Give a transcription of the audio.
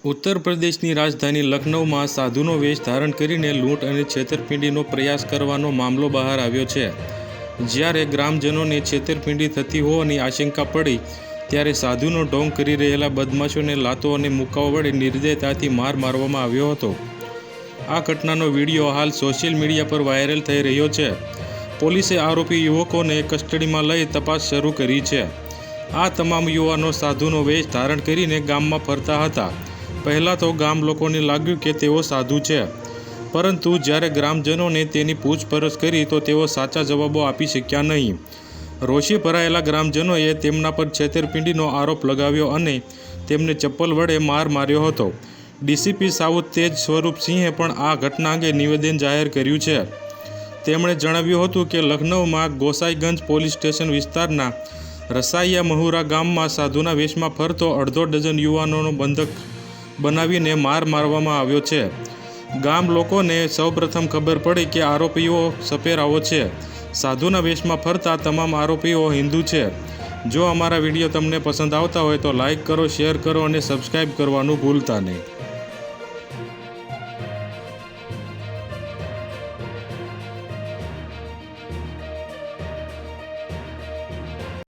ઉત્તર પ્રદેશની રાજધાની લખનૌમાં સાધુનો વેશ ધારણ કરીને લૂંટ અને છેતરપિંડીનો પ્રયાસ કરવાનો મામલો બહાર આવ્યો છે। જ્યારે ગ્રામજનોને છેતરપિંડી થતી હોવાની આશંકા પડી ત્યારે સાધુનો ઢોંગ કરી રહેલા બદમાશોને લાતો અને મુક્કાઓ વડે નિર્દયતાથી મારવામાં આવ્યો હતો। આ ઘટનાનો વિડીયો હાલ સોશિયલ મીડિયા પર વાયરલ થઈ રહ્યો છે। પોલીસે આરોપી યુવકોને કસ્ટડીમાં લઈ તપાસ શરૂ કરી છે। આ તમામ યુવાનો સાધુનો વેશ ધારણ કરીને ગામમાં ફરતા હતા। પહેલાં તો ગામ લોકોને લાગ્યું કે તેઓ સાધુ છે, પરંતુ જ્યારે ગ્રામજનોને તેની પૂછપરછ કરી તો તેઓ સાચા જવાબો આપી શક્યા નહીં। રોષે ભરાયેલા ગ્રામજનોએ તેમના પર છેતરપિંડીનો આરોપ લગાવ્યો અને તેમને ચપ્પલ વડે માર્યો હતો। ડીસીપી સાઉથ તેજ સ્વરૂપસિંહે પણ આ ઘટના અંગે નિવેદન જાહેર કર્યું છે। તેમણે જણાવ્યું હતું કે લખનૌમાં ગોસાઈગંજ પોલીસ સ્ટેશન વિસ્તારના રસાઈયા મહુરા ગામમાં સાધુના વેશમાં ફરતો અડધો ડઝન યુવાનોનો બંધક બનાવીને મારવામાં આવ્યો છે। ગામ લોકોને સૌપ્રથમ ખબર પડી કે આરોપીઓ સપેરાઓ છે। સાધુના વેશમાં ફરતા તમામ આરોપીઓ હિન્દુ છે। જો અમારા વિડીયો તમને પસંદ આવતા હોય તો લાઈક કરો, શેર કરો અને સબસ્ક્રાઈબ કરવાનું ભૂલતા નહીં।